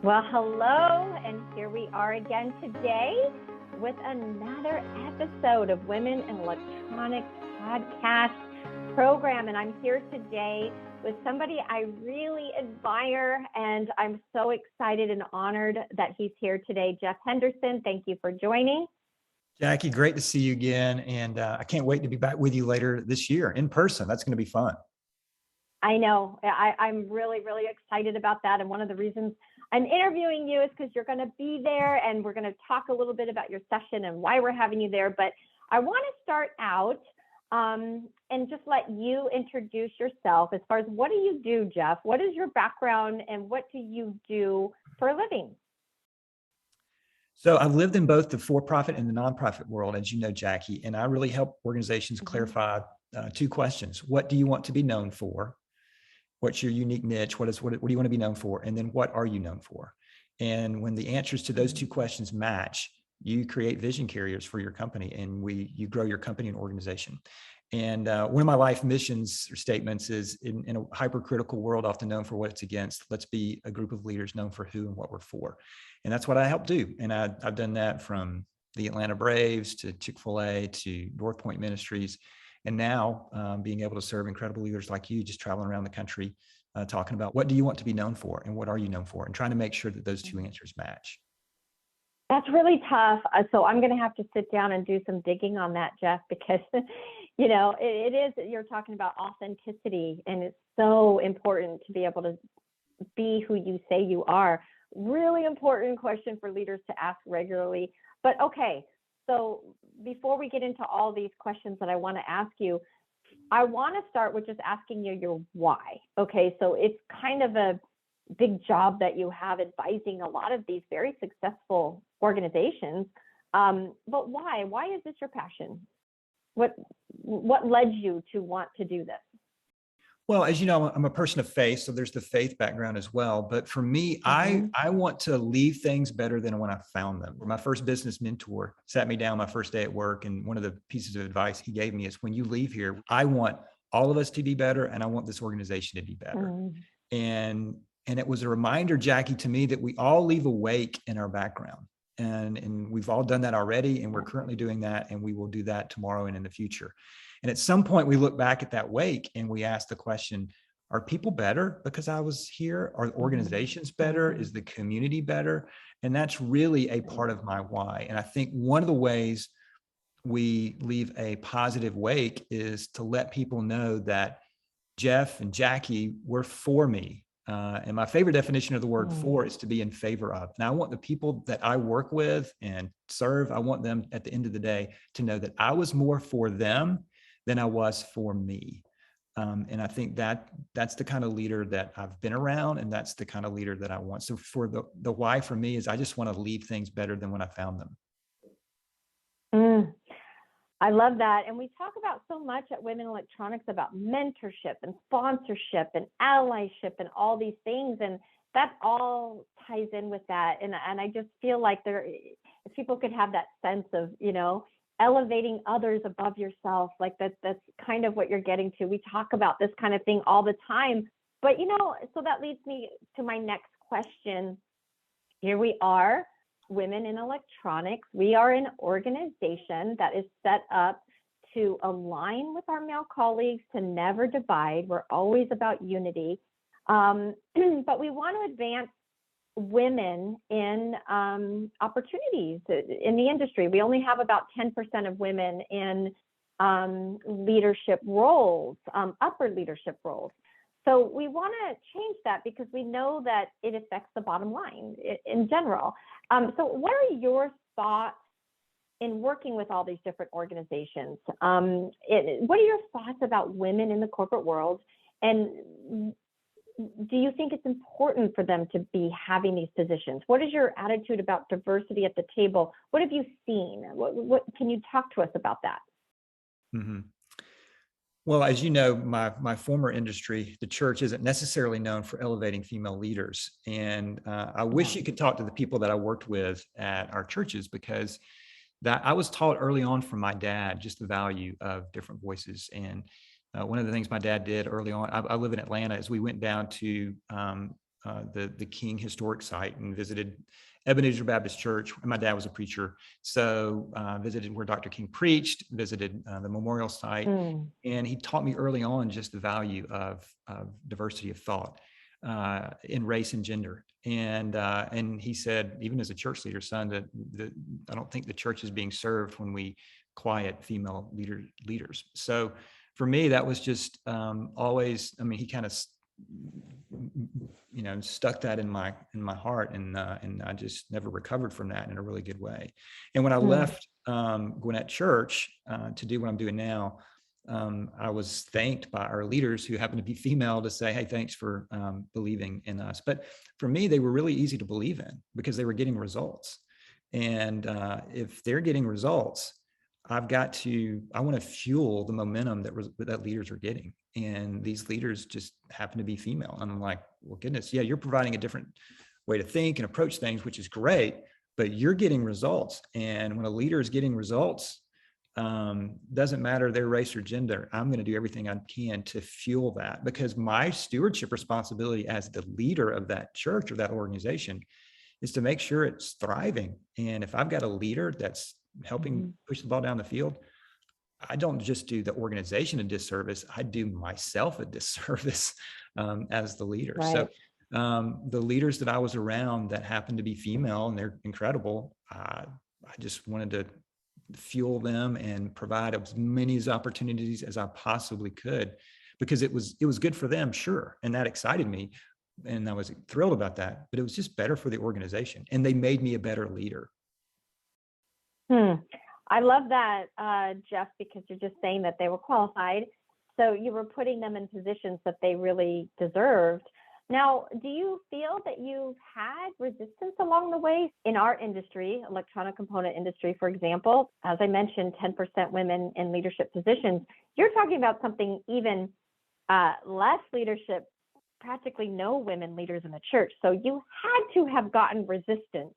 Well, hello, and here we are again today with another episode of Women in Electronics podcast program. And I'm here today with somebody I really admire, and I'm so excited and honored that he's here today. Jeff Henderson, thank you for joining. Jackie, great to see you again. And I can't wait to be back with you later this year in person. That's going to be fun. I know. I'm really, really excited about that. And one of the reasons I'm interviewing you is because you're going to be there, and we're going to talk a little bit about your session and why we're having you there. But I want to start out and just let you introduce yourself as far as what do you do, Jeff? What is your background and what do you do for a living? So I've lived in both the for-profit and the nonprofit world, as you know, Jackie, and I really help organizations clarify two questions. What do you want to be known for? What's your unique niche? What do you want to be known for? And then what are you known for? And when the answers to those two questions match, you create vision carriers for your company, and you grow your company and organization. And one of my life missions or statements is in a hypercritical world, often known for what it's against, let's be a group of leaders known for who and what we're for. And that's what I help do. And I've done that from the Atlanta Braves to Chick-fil-A to North Point Ministries. And now being able to serve incredible leaders like you, just traveling around the country, talking about what do you want to be known for and what are you known for, and trying to make sure that those two answers match. That's really tough. So I'm going to have to sit down and do some digging on that, Jeff, because, you know, it is, you're talking about authenticity, and it's so important to be able to be who you say you are. Really important question for leaders to ask regularly. But okay, so before we get into all these questions that I want to ask you, I want to start with just asking you your why. Okay, so it's kind of a big job that you have advising a lot of these very successful organizations. But why? Why is this your passion? What led you to want to do this? Well, as you know, I'm a person of faith, so there's the faith background as well. But for me, I want to leave things better than when I found them. My first business mentor sat me down my first day at work, and one of the pieces of advice he gave me is, when you leave here, I want all of us to be better, and I want this organization to be better. And it was a reminder, Jackie, to me that we all leave a wake in our background. And we've all done that already, and we're currently doing that, and we will do that tomorrow and in the future. And at some point we look back at that wake and we ask the question, are people better because I was here? Are organizations better? Is the community better? And that's really a part of my why. And I think one of the ways we leave a positive wake is to let people know that Jeff and Jackie were for me. And my favorite definition of the word for is to be in favor of. And I want the people that I work with and serve, I want them at the end of the day to know that I was more for them than I was for me. And I think that's the kind of leader that I've been around, and that's the kind of leader that I want. So for the why for me is I just want to leave things better than when I found them. I love that. And we talk about so much at Women in Electronics about mentorship and sponsorship and allyship and all these things. And that all ties in with that. And I just feel like if people could have that sense of, you know, elevating others above yourself, like that's kind of what you're getting to. We talk about this kind of thing all the time, but you know, so that leads me to my next question. Here we are, Women in Electronics. We are an organization that is set up to align with our male colleagues, to never divide. We're always about unity, but we want to advance women in opportunities in the industry. We only have about 10% of women in leadership roles, upper leadership roles. So we want to change that because we know that it affects the bottom line in general. So what are your thoughts in working with all these different organizations? What are your thoughts about women in the corporate world? And do you think it's important for them to be having these positions? What is your attitude about diversity at the table? What have you seen? What can you talk to us about that? Well, as you know, my former industry, the church, isn't necessarily known for elevating female leaders. And I wish you could talk to the people that I worked with at our churches, because that I was taught early on from my dad just the value of different voices. And one of the things my dad did early on, I live in Atlanta, is we went down to the King Historic Site and visited Ebenezer Baptist Church. My dad was a preacher, so visited where Dr. King preached, visited the memorial site, and he taught me early on just the value of diversity of thought in race and gender. And he said, even as a church leader, son, that I don't think the church is being served when we quiet female leaders. So for me, that was just always. I mean, he kind of stuck that in my heart, and I just never recovered from that in a really good way. And when I left Gwinnett Church to do what I'm doing now, I was thanked by our leaders who happened to be female to say, hey, thanks for believing in us. But for me, they were really easy to believe in because they were getting results. And if they're getting results, I want to fuel the momentum that leaders are getting. And these leaders just happen to be female. And I'm like, well, goodness, yeah, you're providing a different way to think and approach things, which is great, but you're getting results. And when a leader is getting results, doesn't matter their race or gender, I'm going to do everything I can to fuel that, because my stewardship responsibility as the leader of that church or that organization is to make sure it's thriving. And if I've got a leader that's helping push the ball down the field, I don't just do the organization a disservice, I do myself a disservice as the leader. Right. So the leaders that I was around that happened to be female, and they're incredible, I just wanted to fuel them and provide as many opportunities as I possibly could, because it was good for them, sure, and that excited me, and I was thrilled about that, but it was just better for the organization, and they made me a better leader. I love that, Jeff, because you're just saying that they were qualified. So you were putting them in positions that they really deserved. Now, do you feel that you've had resistance along the way in our industry, electronic component industry, for example? As I mentioned, 10% women in leadership positions. You're talking about something even less leadership, practically no women leaders in the church. So you had to have gotten resistance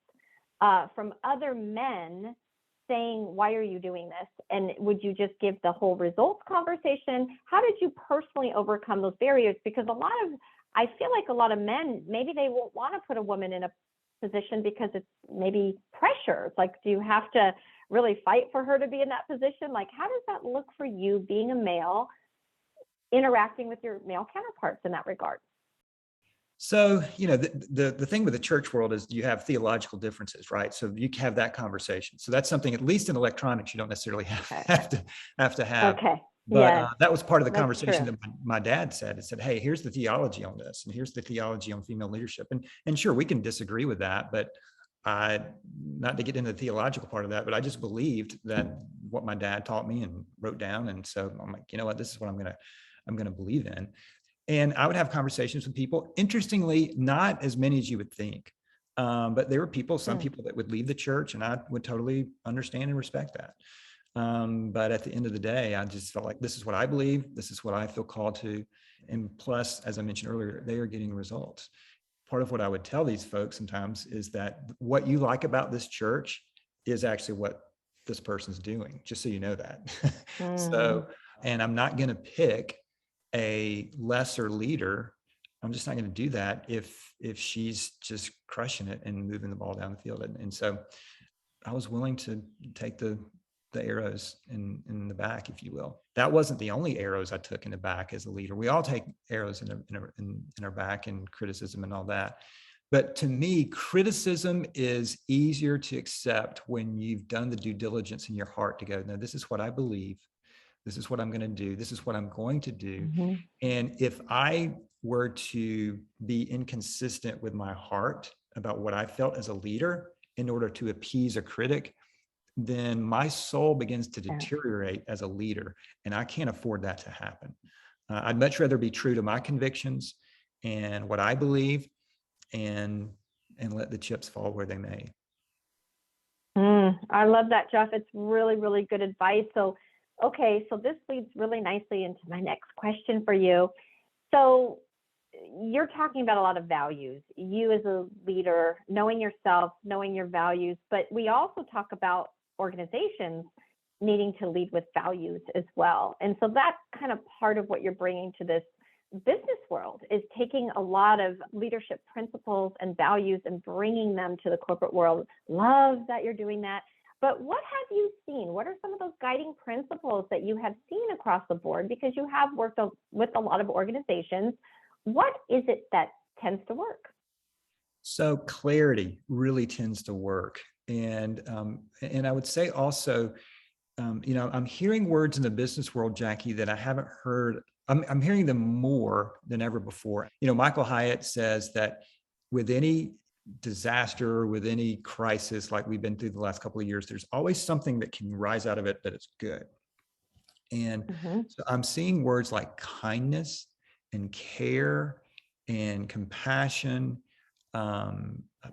from other men saying, why are you doing this? And would you just give the whole results conversation? How did you personally overcome those barriers? Because I feel like a lot of men, maybe they won't want to put a woman in a position because it's maybe pressure. It's like, do you have to really fight for her to be in that position? Like, how does that look for you being a male, interacting with your male counterparts in that regard? So, the thing with the church world is you have theological differences, right? So you have that conversation. So that's something, at least in electronics, you don't necessarily have to have. Okay. But that was part of the conversation that my dad said. It said, hey, here's the theology on this, and here's the theology on female leadership. And sure, we can disagree with that, but not to get into the theological part of that, but I just believed that what my dad taught me and wrote down. And so I'm like, you know what, this is what I'm going to believe in. And I would have conversations with people, interestingly, not as many as you would think. But there were some people that would leave the church, and I would totally understand and respect that. But at the end of the day, I just felt like this is what I believe. This is what I feel called to. And plus, as I mentioned earlier, they are getting results. Part of what I would tell these folks sometimes is that what you like about this church is actually what this person's doing, just so you know that. So, and I'm not going to pick a lesser leader. I'm just not going to do that if she's just crushing it and moving the ball down the field. And so I was willing to take the arrows in the back, if you will. That wasn't the only arrows I took in the back as a leader. We all take arrows in our back, and criticism and all that. But to me, criticism is easier to accept when you've done the due diligence in your heart to go, no, this is what I believe. This is what I'm going to do. This is what I'm going to do. And if I were to be inconsistent with my heart about what I felt as a leader in order to appease a critic, then my soul begins to deteriorate as a leader. And I can't afford that to happen. I'd much rather be true to my convictions and what I believe, and let the chips fall where they may. I love that, Jeff. It's really, really good advice. So this leads really nicely into my next question for you. So you're talking about a lot of values, you as a leader, knowing yourself, knowing your values, but we also talk about organizations needing to lead with values as well. And so that's kind of part of what you're bringing to this business world is taking a lot of leadership principles and values and bringing them to the corporate world. Love that you're doing that. But what have you seen? What are some of those guiding principles that you have seen across the board? Because you have worked with a lot of organizations. What is it that tends to work? So clarity really tends to work. And I would say also, I'm hearing words in the business world, Jackie, that I haven't heard. I'm hearing them more than ever before. Michael Hyatt says that with any disaster, with any crisis like we've been through the last couple of years, there's always something that can rise out of it that is good. And so I'm seeing words like kindness and care and compassion,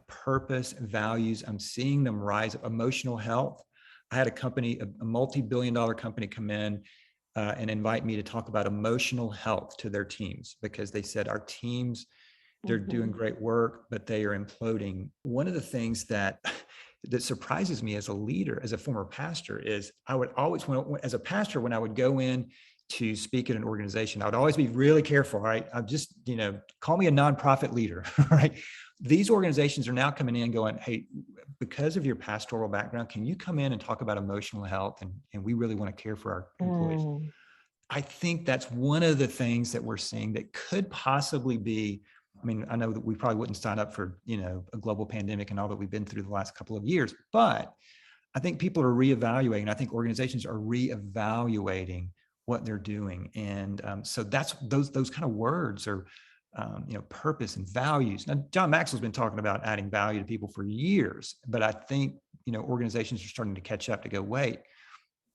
purpose, values. I'm seeing them rise. Emotional health. I had a company, a multi-billion-dollar company, come in and invite me to talk about emotional health to their teams, because they said our teams, they're doing great work, but they are imploding. One of the things that surprises me as a leader, as a former pastor, is I would always, as a pastor, when I would go in to speak at an organization, I would always be really careful, right? I'm just, call me a nonprofit leader, right? These organizations are now coming in going, hey, because of your pastoral background, can you come in and talk about emotional health? And we really want to care for our employees. I think that's one of the things that we're seeing that could possibly be, I know that we probably wouldn't sign up for, a global pandemic and all that we've been through the last couple of years, but I think people are reevaluating. I think organizations are reevaluating what they're doing. And so that's those kind of words are, purpose and values. Now, John Maxwell's been talking about adding value to people for years, but I think, organizations are starting to catch up to go, wait,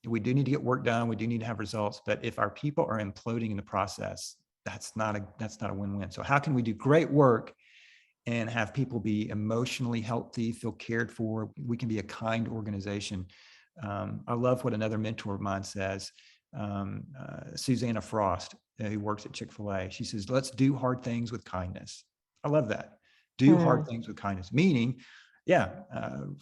we do need to get work done. We do need to have results. But if our people are imploding in the process, that's not a win-win. So how can we do great work and have people be emotionally healthy, feel cared for? We can be a kind organization. I love what another mentor of mine says, Susanna Frost, who works at Chick-fil-A. She says, let's do hard things with kindness. I love that. Do hard things with kindness, meaning,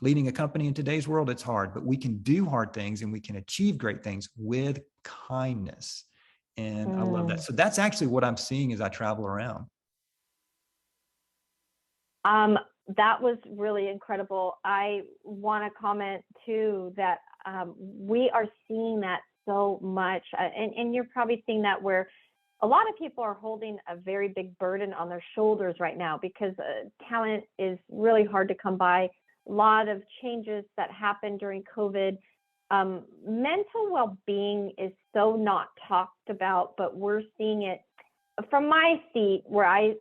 leading a company in today's world, it's hard, but we can do hard things and we can achieve great things with kindness. And I love that. So that's actually what I'm seeing as I travel around. That was really incredible. I want to comment too that we are seeing that so much. And you're probably seeing that where a lot of people are holding a very big burden on their shoulders right now because talent is really hard to come by. A lot of changes that happened during COVID. Mental well-being is so not talked about, but we're seeing it from my seat where I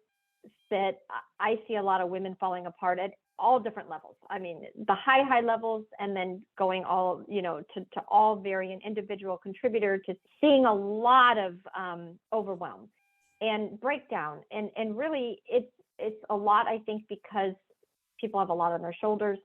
sit. I see a lot of women falling apart at all different levels. I mean, the high levels, and then going all, to all varying individual contributor, to seeing a lot of overwhelm and breakdown. And really it's a lot, I think, because people have a lot on their shoulders.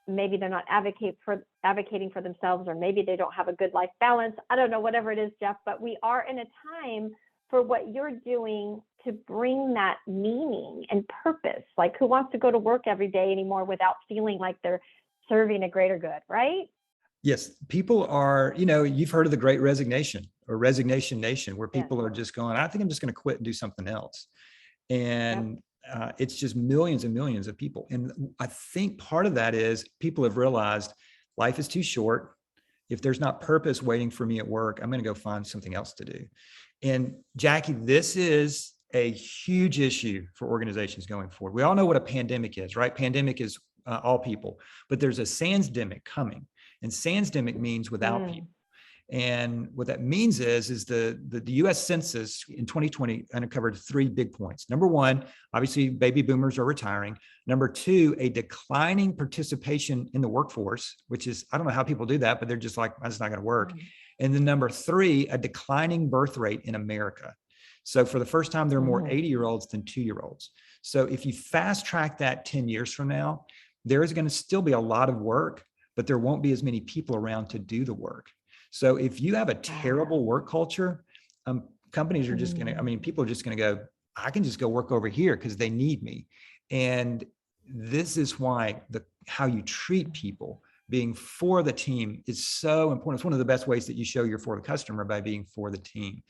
Maybe they're not advocating for themselves, or maybe they don't have a good life balance. I don't know, whatever it is, Jeff, but we are in a time for what you're doing to bring that meaning and purpose. Like, who wants to go to work every day anymore without feeling like they're serving a greater good, right? Yes. People are, you've heard of the Great Resignation or Resignation Nation, where people are just going, I think I'm just going to quit and do something else. And it's just millions and millions of people. And I think part of that is people have realized life is too short. If there's not purpose waiting for me at work, I'm going to go find something else to do. And Jackie, this is a huge issue for organizations going forward. We all know what a pandemic is, right? Pandemic is all people, but there's a sandsdemic coming, and sandsdemic means without people. And what that means is the U.S. Census in 2020 uncovered 3 big points. Number one, obviously, baby boomers are retiring. Number 2, a declining participation in the workforce, which is, I don't know how people do that, but they're just like, that's not going to work. And then number 3, a declining birth rate in America. So for the first time, there are more 80-year-olds than 2-year-olds. So if you fast track that 10 years from now, there is going to still be a lot of work, but there won't be as many people around to do the work. So if you have a terrible work culture, companies are just going to, people are just going to go, I can just go work over here because they need me. And this is why how you treat people, being for the team, is so important. It's one of the best ways that you show you're for the customer, by being for the team.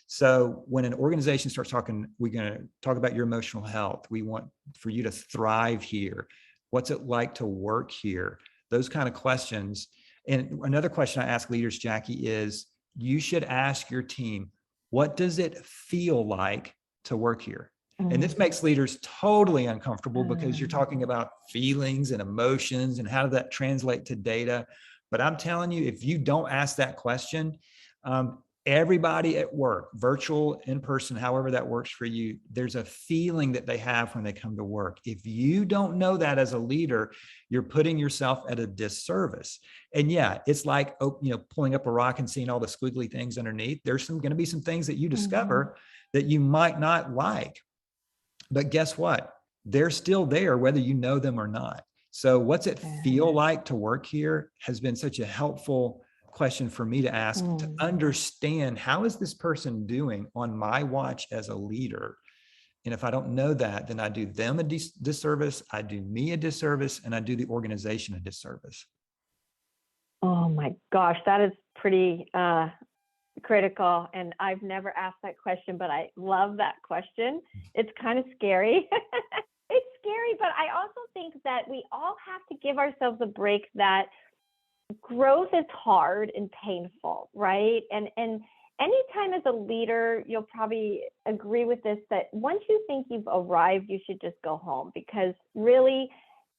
So when an organization starts talking, we're going to talk about your emotional health. We want for you to thrive here. What's it like to work here? Those kind of questions. And another question I ask leaders, Jackie, is you should ask your team, what does it feel like to work here? And this makes leaders totally uncomfortable because you're talking about feelings and emotions and how does that translate to data. But I'm telling you, if you don't ask that question, everybody at work, virtual, in person, however that works for you, there's a feeling that they have when they come to work. If you don't know that as a leader, you're putting yourself at a disservice. And yeah, it's like, pulling up a rock and seeing all the squiggly things underneath. There's going to be some things that you discover that you might not like. But guess what? They're still there, whether you know them or not. So what's it feel like to work here has been such a helpful question for me to ask to understand, how is this person doing on my watch as a leader? And if I don't know that, then I do them a disservice, I do me a disservice, and I do the organization a disservice. Oh my gosh, that is pretty critical. And I've never asked that question, but I love that question. It's kind of scary. It's scary, but I also think that we all have to give ourselves a break, that growth is hard and painful, right? And anytime as a leader, you'll probably agree with this, that once you think you've arrived, you should just go home, because really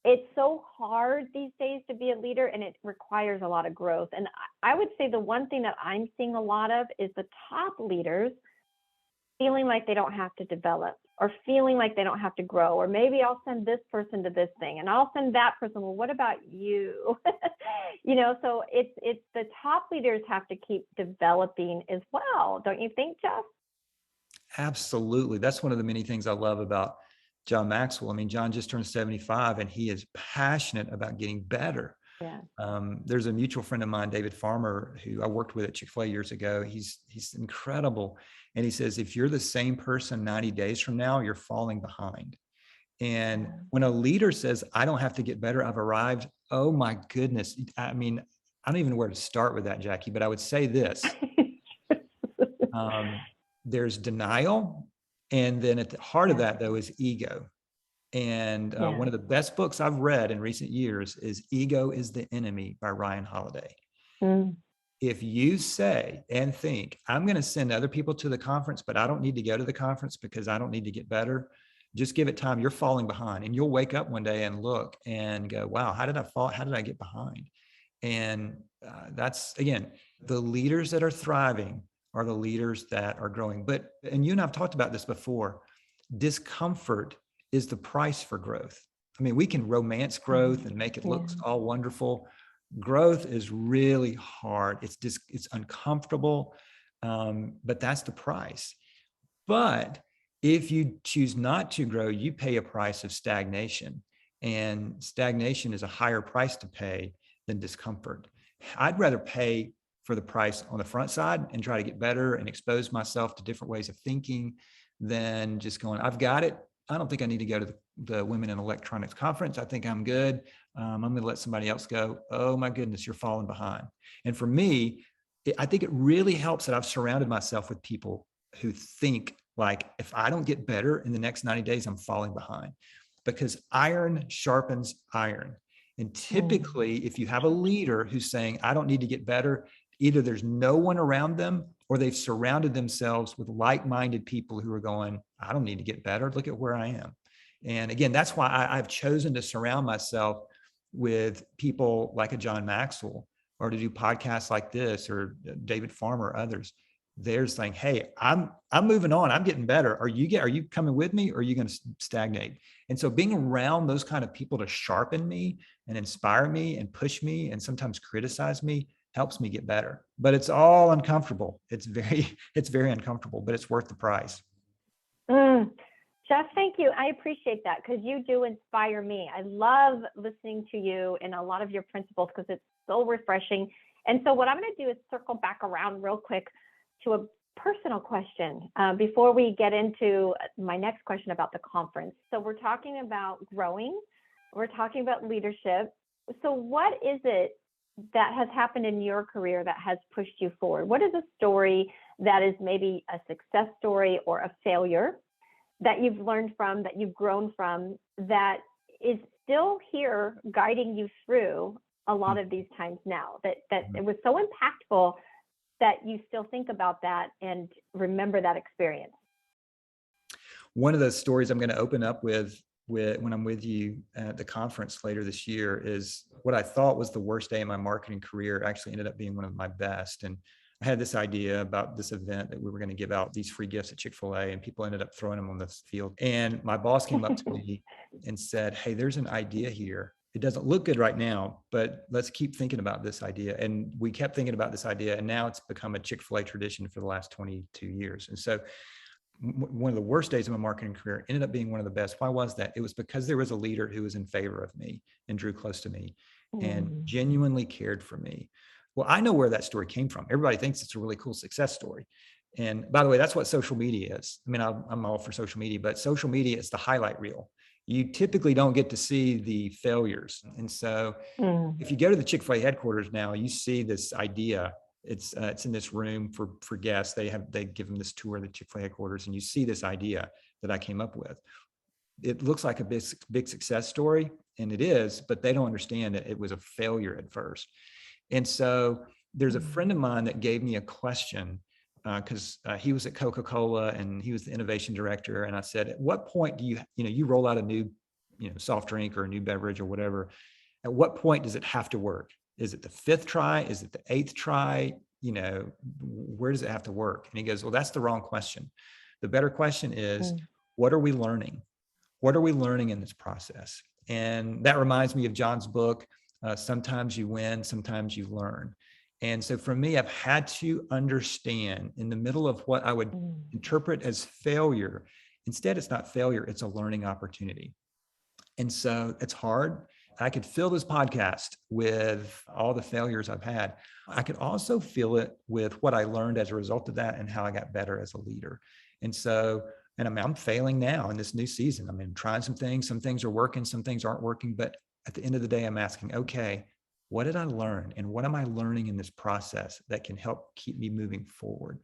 it's so hard these days to be a leader, and it requires a lot of growth. And I would say the one thing that I'm seeing a lot of is the top leaders feeling like they don't have to develop, or feeling like they don't have to grow, or maybe I'll send this person to this thing and I'll send that person. Well, what about you? So it's the top leaders have to keep developing as well. Don't you think, Jeff? Absolutely. That's one of the many things I love about John Maxwell. I mean, John just turned 75 and he is passionate about getting better. Yeah. There's a mutual friend of mine, David Farmer, who I worked with at Chick-fil-A years ago. He's incredible. And he says, if you're the same person 90 days from now, you're falling behind. And when a leader says, I don't have to get better, I've arrived. Oh my goodness. I mean, I don't even know where to start with that, Jackie, but I would say this. There's denial. And then at the heart of that, though, is ego. And one of the best books I've read in recent years is Ego is the Enemy by Ryan Holiday. If you say and think, I'm going to send other people to the conference, but I don't need to go to the conference because I don't need to get better, just give it time. You're falling behind, and you'll wake up one day and look and go, wow, how did I fall? How did I get behind? And that's, again, the leaders that are thriving are the leaders that are growing. And you and I've talked about this before, discomfort is the price for growth. I mean, we can romance growth and make it look all wonderful. Growth is really hard. It's uncomfortable, but that's the price. But if you choose not to grow, you pay a price of stagnation, and stagnation is a higher price to pay than discomfort. I'd rather pay for the price on the front side and try to get better and expose myself to different ways of thinking than just going, I've got it. I don't think I need to go to the Women in Electronics conference. I think I'm good. I'm going to let somebody else go. Oh my goodness, you're falling behind. And for me, I think it really helps that I've surrounded myself with people who think like, if I don't get better in the next 90 days, I'm falling behind, because iron sharpens iron. And typically, if you have a leader who's saying, I don't need to get better, either there's no one around them, or they've surrounded themselves with like-minded people who are going, I don't need to get better. Look at where I am. And again, that's why I've chosen to surround myself with people like a John Maxwell, or to do podcasts like this, or David Farmer, or others. They're saying, hey, I'm moving on. I'm getting better. Are you coming with me, or are you going to stagnate? And so being around those kind of people to sharpen me and inspire me and push me and sometimes criticize me helps me get better. But it's all uncomfortable. It's very uncomfortable, but it's worth the price. Jeff, thank you. I appreciate that, because you do inspire me. I love listening to you and a lot of your principles, because it's so refreshing. And so what I'm going to do is circle back around real quick to a personal question before we get into my next question about the conference. So we're talking about growing. We're talking about leadership. So what is it that has happened in your career that has pushed you forward? What is a story that is maybe a success story or a failure that you've learned from, that you've grown from, that is still here guiding you through a lot of these times now, that it was so impactful that you still think about that and remember that experience? One of the stories I'm going to open up with when I'm with you at the conference later this year is what I thought was the worst day in my marketing career actually ended up being one of my best. And I had this idea about this event that we were going to give out these free gifts at Chick-fil-A, and people ended up throwing them on the field. And my boss came up to me and said, "Hey, there's an idea here. It doesn't look good right now, but let's keep thinking about this idea." And we kept thinking about this idea, and now it's become a Chick-fil-A tradition for the last 22 years. And so one of the worst days of my marketing career ended up being one of the best. Why was that? It was because there was a leader who was in favor of me and drew close to me and genuinely cared for me. Well, I know where that story came from. Everybody thinks it's a really cool success story. And by the way, that's what social media is. I mean, I'm all for social media, but social media is the highlight reel. You typically don't get to see the failures. And so if you go to the Chick-fil-A headquarters now, you see this idea. It's in this room for guests. They give them this tour of the Chick-fil-A headquarters, and you see this idea that I came up with. It looks like a big success story, and it is, but they don't understand that it was a failure at first. And so there's a friend of mine that gave me a question because he was at Coca-Cola and he was the innovation director. And I said, "At what point do you roll out a new, soft drink or a new beverage or whatever? At what point does it have to work? Is it the 5th try? Is it the 8th try? Where does it have to work?" And he goes, "Well, that's the wrong question. The better question is, what are we learning? What are we learning in this process?" And that reminds me of John's book, Sometimes You Win, Sometimes You Learn. And so for me, I've had to understand in the middle of what I would interpret as failure, instead it's not failure, it's a learning opportunity. And so it's hard. I could fill this podcast with all the failures I've had. I could also fill it with what I learned as a result of that and how I got better as a leader. And so, I'm failing now in this new season. I'm trying some things are working, some things aren't working. But at the end of the day, I'm asking, okay, what did I learn? And what am I learning in this process that can help keep me moving forward?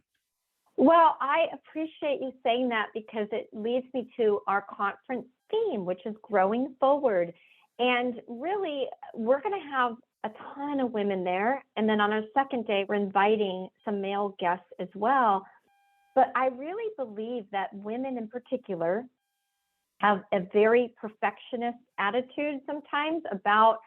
Well, I appreciate you saying that because it leads me to our conference theme, which is growing forward. And really, we're going to have a ton of women there. And then on our second day, we're inviting some male guests as well. But I really believe that women in particular have a very perfectionist attitude sometimes about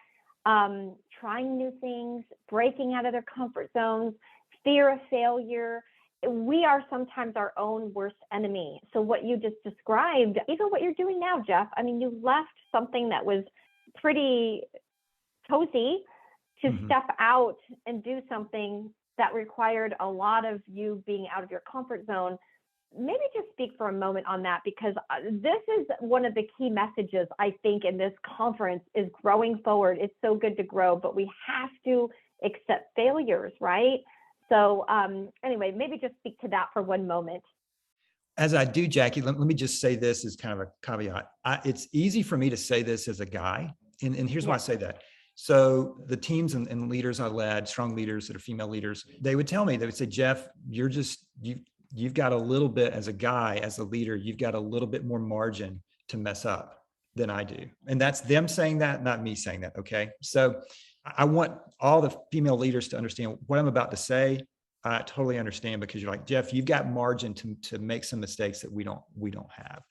trying new things, breaking out of their comfort zones, fear of failure. We are sometimes our own worst enemy. So what you just described, even what you're doing now, Jeff, you left something that was pretty cozy to step out and do something that required a lot of you being out of your comfort zone. Maybe just speak for a moment on that, because this is one of the key messages, I think, in this conference is growing forward. It's so good to grow, but we have to accept failures, right? So anyway, maybe just speak to that for one moment. As I do, Jackie, let me just say this as kind of a caveat. It's easy for me to say this as a guy. And here's why I say that. So the teams and leaders I led, strong leaders that are female leaders, they would tell me, they would say, "Jeff, you've got a little bit, as a guy, as a leader, you've got a little bit more margin to mess up than I do." And that's them saying that, not me saying that. Okay. So I want all the female leaders to understand what I'm about to say. I totally understand, because you're like, "Jeff, you've got margin to make some mistakes that we don't have."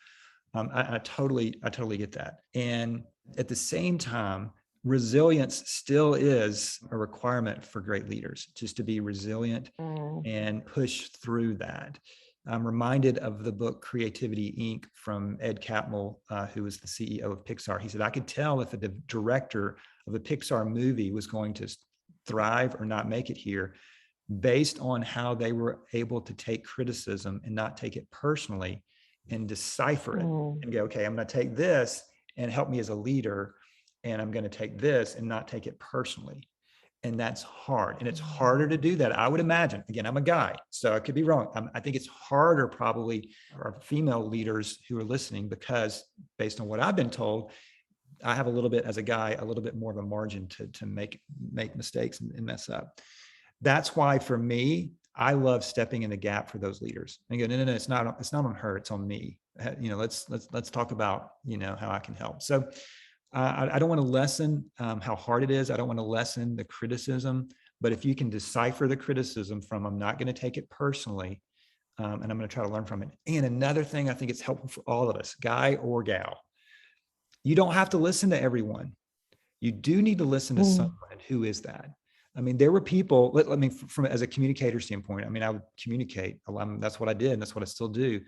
I totally get that. And at the same time, resilience still is a requirement for great leaders, just to be resilient and push through that. I'm reminded of the book Creativity Inc. from Ed Catmull, who was the CEO of Pixar. He said, "I could tell if the director of a Pixar movie was going to thrive or not make it here based on how they were able to take criticism and not take it personally and decipher it and go, okay, I'm going to take this and help me as a leader, and I'm going to take this and not take it personally." And that's hard. And it's harder to do that, I would imagine. Again, I'm a guy, so I could be wrong. I think it's harder probably for female leaders who are listening, because based on what I've been told, I have a little bit, as a guy, a little bit more of a margin to make mistakes and mess up. That's why for me, I love stepping in the gap for those leaders and go, no, it's not on her, it's on me. Let's talk about, how I can help. So I don't want to lessen how hard it is. I don't want to lessen the criticism, but if you can decipher the criticism from, I'm not going to take it personally, and I'm going to try to learn from it. And another thing I think it's helpful for all of us, guy or gal, you don't have to listen to everyone. You do need to listen to someone. And who is that? I mean, there were people, from as a communicator standpoint, I would communicate. That's what I did. And that's what I still do.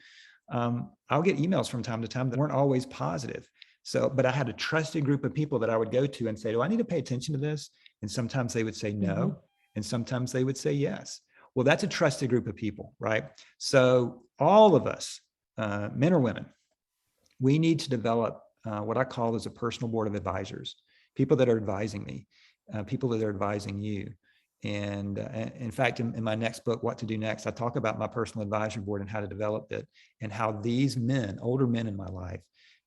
I'll get emails from time to time that weren't always positive. So, but I had a trusted group of people that I would go to and say, do I need to pay attention to this? And sometimes they would say no. And sometimes they would say yes. Well, that's a trusted group of people, right? So all of us, men or women, we need to develop what I call as a personal board of advisors, people that are advising me, people that are advising you. And in fact, in my next book, What to Do Next, I talk about my personal advisory board and how to develop it, and how these men, older men in my life,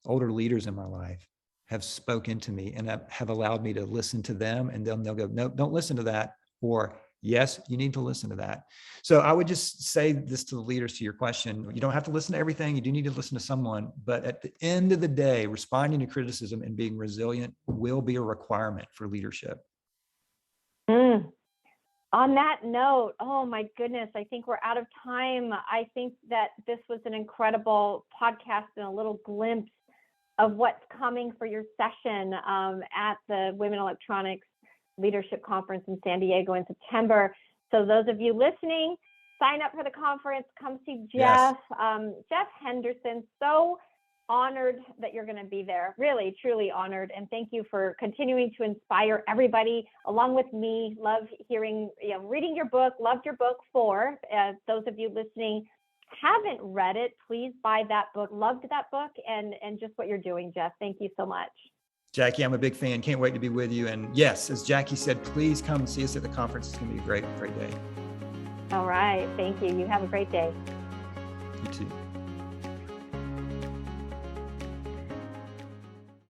older leaders in my life, have spoken to me and have allowed me to listen to them. And then they'll go, no, don't listen to that. Or yes, you need to listen to that. So I would just say this to the leaders, to your question, you don't have to listen to everything. You do need to listen to someone, but at the end of the day, responding to criticism and being resilient will be a requirement for leadership. On that note, oh my goodness, I think we're out of time. I think that this was an incredible podcast and a little glimpse of what's coming for your session at the Women Electronics Leadership Conference in San Diego in September. So those of you listening, sign up for the conference, come see Jeff. Yes. Jeff Henderson, so honored that you're going to be there. Really, truly honored. And thank you for continuing to inspire everybody along with me. Love hearing, reading your book, loved your book 4. Those of you listening haven't read it, please buy that book. Loved that book and just what you're doing, Jeff. Thank you so much. Jackie, I'm a big fan. Can't wait to be with you. And yes, as Jackie said, please come and see us at the conference. It's going to be a great, great day. All right. Thank you. You have a great day. You too.